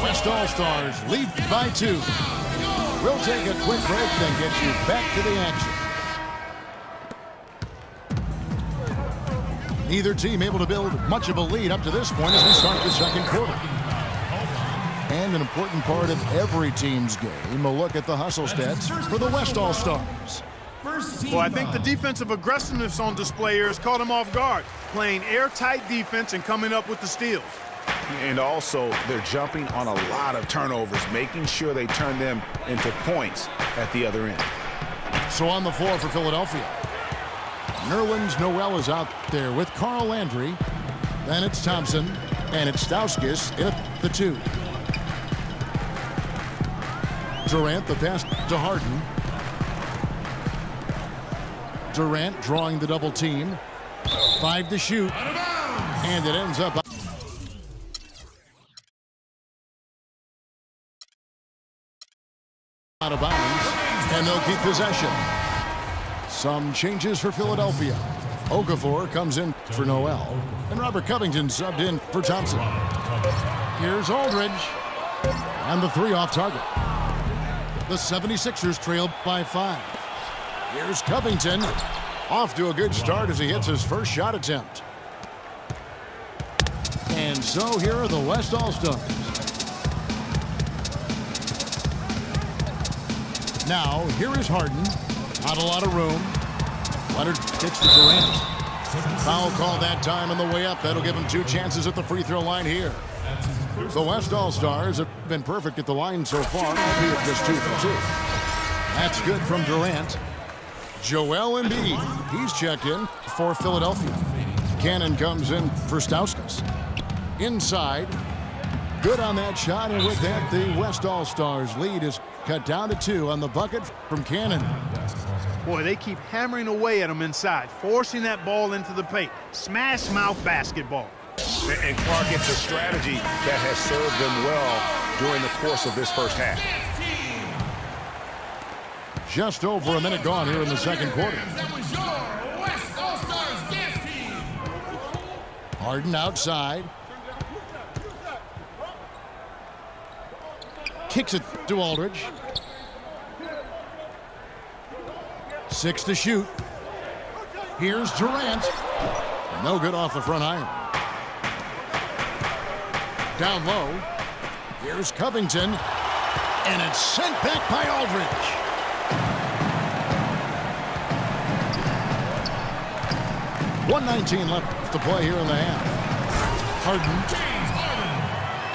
West All-Stars lead by 2. We'll take a quick break, then get you back to the action. Neither team able to build much of a lead up to this point as we start the second quarter. And an important part of every team's game, a look at the hustle stats for the West All-Stars. Well, I think the defensive aggressiveness on display here has caught them off guard, playing airtight defense and coming up with the steals. And also, they're jumping on a lot of turnovers, making sure they turn them into points at the other end. So on the floor for Philadelphia, Nerlens Noel is out there with Carl Landry. Then it's Thompson, and it's Stauskas at the 2. Durant, the pass to Harden. Durant drawing the double team. 5 to shoot. And it ends up out of bounds. And they'll keep possession. Some changes for Philadelphia. Okafor comes in for Noel. And Robert Covington subbed in for Thompson. Here's Aldridge. And the 3 off target. The 76ers trail by 5. Here's Covington. Off to a good start as he hits his first shot attempt. And so here are the West All-Stars. Now, here is Harden. Not a lot of room. Leonard gets to Durant. Foul call that time on the way up. That'll give him 2 chances at the free throw line here. The West All-Stars have been perfect at the line so far, albeit just 2 for 2. That's good from Durant. Joel Embiid, he's checked in for Philadelphia. Cannon comes in for Stauskas. Inside, good on that shot, and with that, the West All-Stars lead is cut down to 2 on the bucket from Cannon. Boy, they keep hammering away at them inside, forcing that ball into the paint. Smash mouth basketball. And Clark, it's a strategy that has served them well during the course of this first half. Just over a minute gone here in the second quarter. Harden outside. Kicks it to Aldridge. 6 to shoot. Here's Durant. No good off the front iron. Down low. Here's Covington. And it's sent back by Aldridge. .119 left to play here in the half. Harden.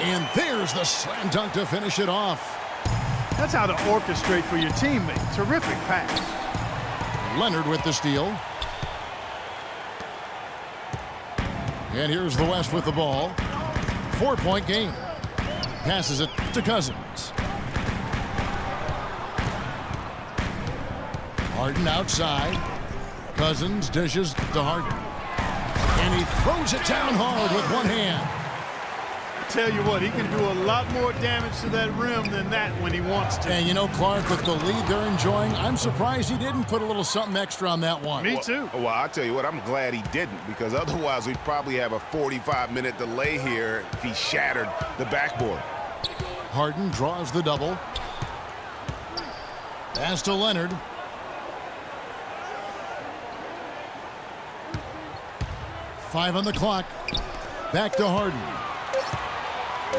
And there's the slam dunk to finish it off. That's how to orchestrate for your teammate. Terrific pass. Leonard with the steal. And here's the West with the ball. 4-point game. Passes it to Cousins. Harden outside. Cousins dishes to Harden. And he throws it down hard with one hand. Tell you what, he can do a lot more damage to that rim than that when he wants to. And you know, Clark, with the lead they're enjoying, I'm surprised he didn't put a little something extra on that one. Me too. Well, I'll tell you what, I'm glad he didn't, because otherwise we'd probably have a 45-minute delay here if he shattered the backboard. Harden draws the double. Pass to Leonard. Five on the clock. Back to Harden.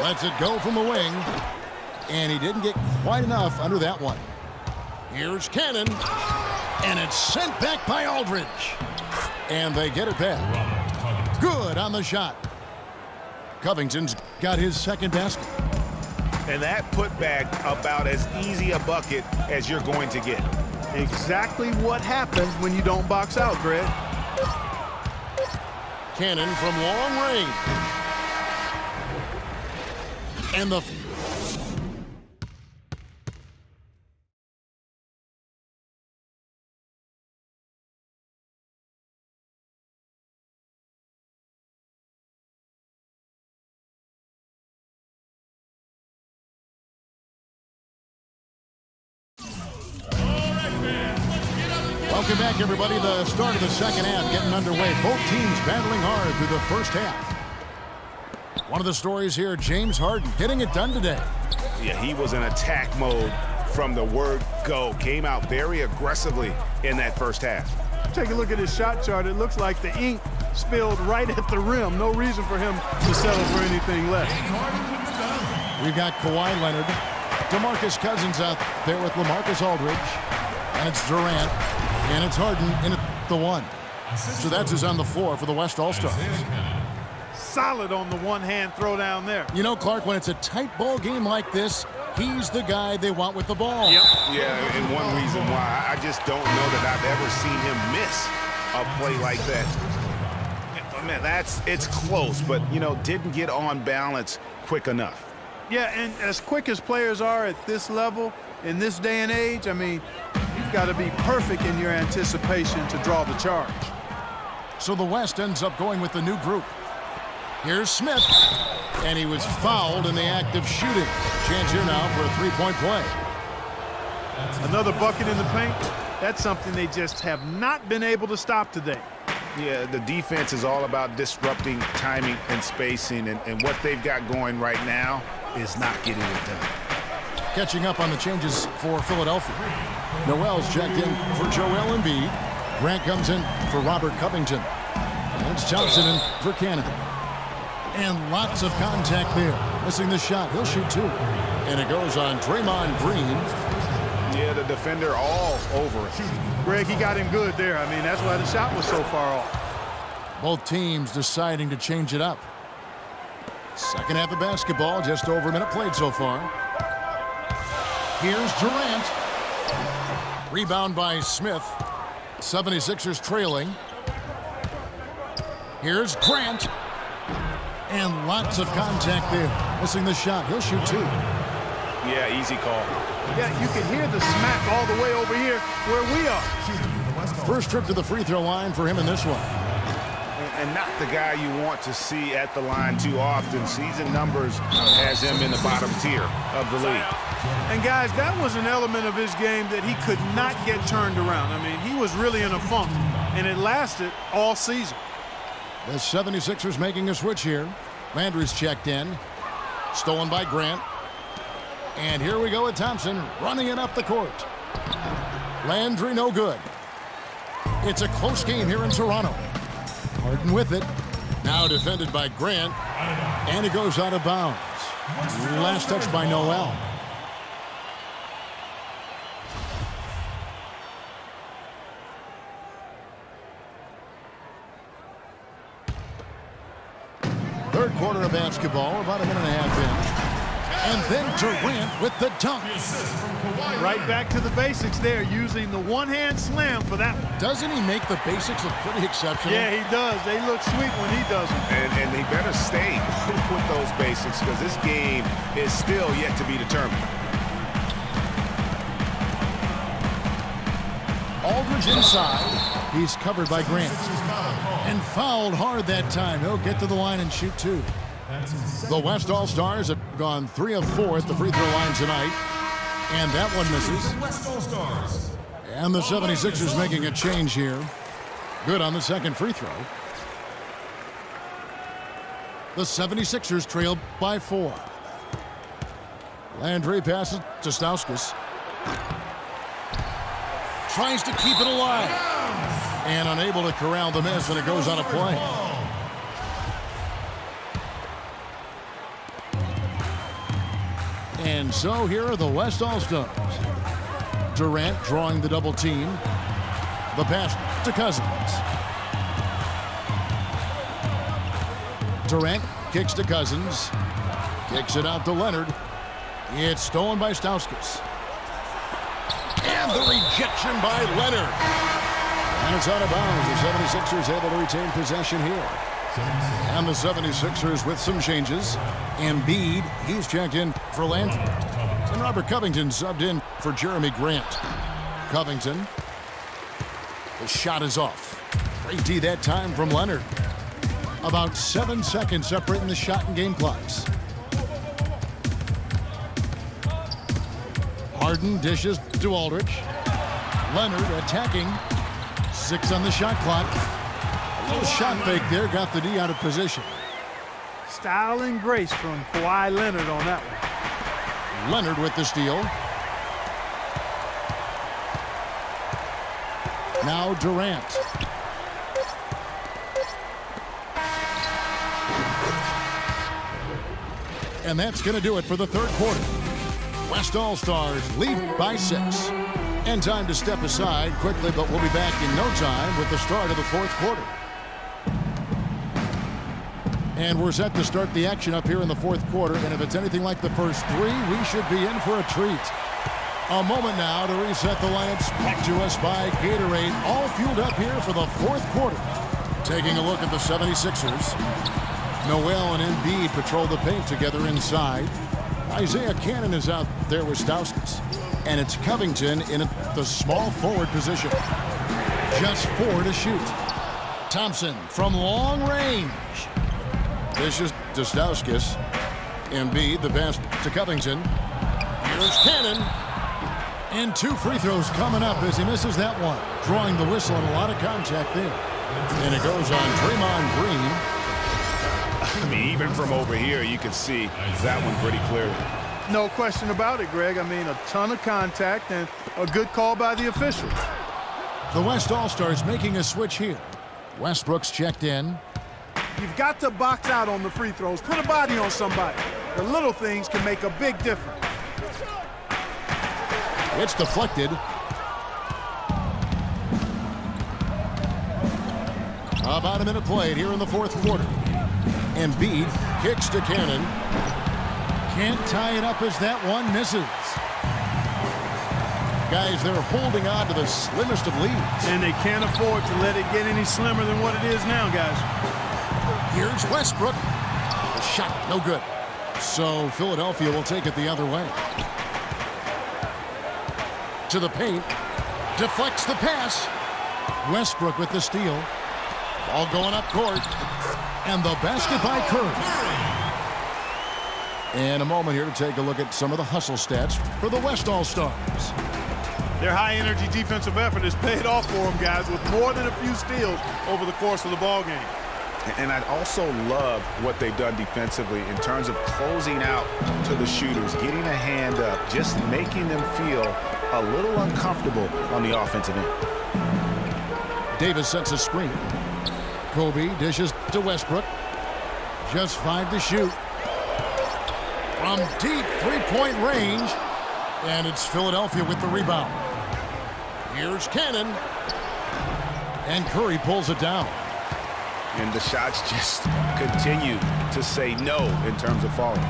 Lets it go from the wing. And he didn't get quite enough under that one. Here's Cannon. And it's sent back by Aldridge. And they get it back. Good on the shot. Covington's got his second basket. And that putback about as easy a bucket as you're going to get. Exactly what happens when you don't box out, Greg. Cannon from long range. And the... Welcome back, everybody. The start of the second half getting underway. Both teams battling hard through the first half. One of the stories here, James Harden getting it done today. Yeah, he was in attack mode from the word go. Came out very aggressively in that first half. Take a look at his shot chart. It looks like the ink spilled right at the rim. No reason for him to settle for anything less. We've got Kawhi Leonard, DeMarcus Cousins out there with LaMarcus Aldridge, and it's Durant, and it's Harden in at the one. So that's who's on the floor for the West All-Stars. Solid on the one-hand throw down there. You know, Clark, when it's a tight ball game like this, he's the guy they want with the ball. Yep. Yeah, and one reason why I just don't know that I've ever seen him miss a play like that. Man, it's close, but, you know, didn't get on balance quick enough. Yeah, and as quick as players are at this level, in this day and age, I mean, you've got to be perfect in your anticipation to draw the charge. So the West ends up going with the new group. Here's Smith, and he was fouled in the act of shooting. Chance here now for a three-point play. Another bucket in the paint. That's something they just have not been able to stop today. Yeah, the defense is all about disrupting timing and spacing, and what they've got going right now is not getting it done. Catching up on the changes for Philadelphia. Noel's checked in for Joel Embiid. Grant comes in for Robert Covington. And it's Thompson in for Cannon. And lots of contact there. Missing the shot. He'll shoot two. And it goes on Draymond Green. Yeah, the defender all over it. Greg, he got him good there. I mean, that's why the shot was so far off. Both teams deciding to change it up. Second half of basketball, just over a minute played so far. Here's Durant. Rebound by Smith. 76ers trailing. Here's Grant. And lots of contact there. Missing the shot. He'll shoot two. Yeah, easy call. Yeah, you can hear the smack all the way over here where we are. First trip to the free throw line for him in this one. And not the guy you want to see at the line too often. Season numbers has him in the bottom tier of the league. And guys, that was an element of his game that he could not get turned around. I mean, he was really in a funk, and it lasted all season. The 76ers making a switch here. Landry's checked in. Stolen by Grant. And here we go with Thompson running it up the court. Landry no good. It's a close game here in Toronto. Harden with it. Now defended by Grant. And it goes out of bounds. Last touch by Noel. Third quarter of basketball, about a minute and a half in. And then Durant with the dunk. Right back to the basics there, using the one-hand slam for that one. Doesn't he make the basics look pretty exceptional? Yeah, he does. They look sweet when he does them. And he better stay with those basics because this game is still yet to be determined. Aldridge inside. He's covered by Grant. And fouled hard that time. He'll get to the line and shoot two. The West All-Stars have gone 3 of 4 at the free throw line tonight. And that one misses. And the 76ers making a change here. Good on the second free throw. The 76ers trail by 4. Landry passes to Stauskas. Tries to keep it alive. And unable to corral the miss, and it goes on a play. And so here are the West All-Stars. Durant drawing the double team. The pass to Cousins. Durant kicks to Cousins. Kicks it out to Leonard. It's stolen by Stauskas. And the rejection by Leonard. And it's out of bounds. The 76ers able to retain possession here. And the 76ers with some changes. Embiid, he's checked in for Landry. And Robert Covington subbed in for Jeremy Grant. Covington. The shot is off. Great D that time from Leonard. About 7 seconds separating the shot and game clocks. Harden dishes to Aldridge. Leonard attacking. 6 on the shot clock. A little shot fake there, got the D out of position. Style and grace from Kawhi Leonard on that one. Leonard with the steal. Now Durant. And that's going to do it for the third quarter. West All-Stars lead by 6. And time to step aside quickly, but we'll be back in no time with the start of the fourth quarter. And we're set to start the action up here in the fourth quarter. And if it's anything like the first 3, we should be in for a treat. A moment now to reset the lineups brought to us by Gatorade. All fueled up here for the fourth quarter. Taking a look at the 76ers. Noel and Embiid patrol the paint together inside. Isaiah Cannon is out there with Stauskas. And it's Covington in the small forward position. Just 4 to shoot. Thompson from long range. This is to Stauskas. Embiid, the pass to Covington. Here's Cannon. And 2 free throws coming up as he misses that one. Drawing the whistle and a lot of contact there. And it goes on Draymond Green. I mean, even from over here, you can see that one pretty clearly. No question about it, Greg. I mean, a ton of contact and a good call by the officials. The West All-Stars making a switch here. Westbrook's checked in. You've got to box out on the free throws. Put a body on somebody. The little things can make a big difference. It's deflected. About a minute played here in the fourth quarter. Embiid kicks to Cannon. Can't tie it up as that one misses. Guys, they're holding on to the slimmest of leads. And they can't afford to let it get any slimmer than what it is now, guys. Here's Westbrook. The shot, no good. So Philadelphia will take it the other way. To the paint. Deflects the pass. Westbrook with the steal. Ball going up court. And the basket by Curry. And a moment here to take a look at some of the hustle stats for the West All-Stars. Their high-energy defensive effort has paid off for them, guys, with more than a few steals over the course of the ballgame. And I also love what they've done defensively in terms of closing out to the shooters, getting a hand up, just making them feel a little uncomfortable on the offensive end. Davis sets a screen. Kobe dishes to Westbrook. Just 5 to shoot. From deep three-point range. And it's Philadelphia with the rebound. Here's Cannon. And Curry pulls it down. And the shots just continue to say no in terms of falling.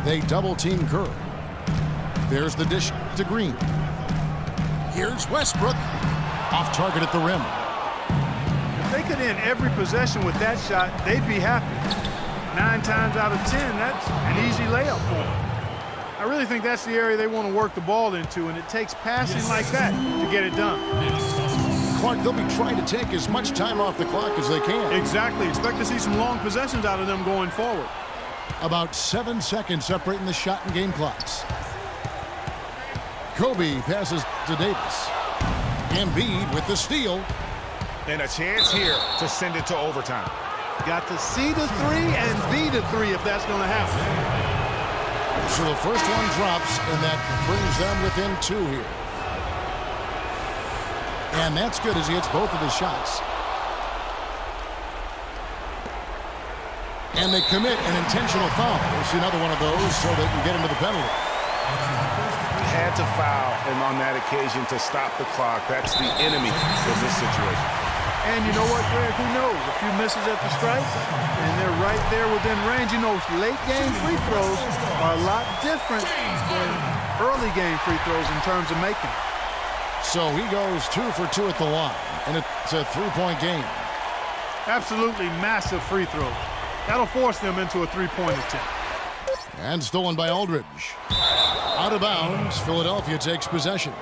They double-team Curry. There's the dish to Green. Here's Westbrook. Off target at the rim. If they could end every possession with that shot, they'd be happy. 9 times out of 10, that's an easy layup for them. I really think that's the area they want to work the ball into, and it takes passing like that to get it done. Clark, they'll be trying to take as much time off the clock as they can. Exactly. Expect to see some long possessions out of them going forward. About 7 seconds separating the shot and game clocks. Kobe passes to Davis. Embiid with the steal. And a chance here to send it to overtime. Got to see the 3 and be the 3 if that's going to happen. So the first one drops, and that brings them within 2 here. And that's good as he hits both of his shots. And they commit an intentional foul. We'll see another one of those so they can get into the penalty. Had to foul, and on that occasion to stop the clock. That's the enemy in this situation. And you know what, Greg? Who knows? A few misses at the stripe, and they're right there within range. You know, late-game free throws are a lot different than early-game free throws in terms of making. So he goes 2 for 2 at the line, and it's a 3-point game. Absolutely massive free throws. That'll force them into a 3-point attempt. And stolen by Aldridge. Out of bounds, Philadelphia takes possession.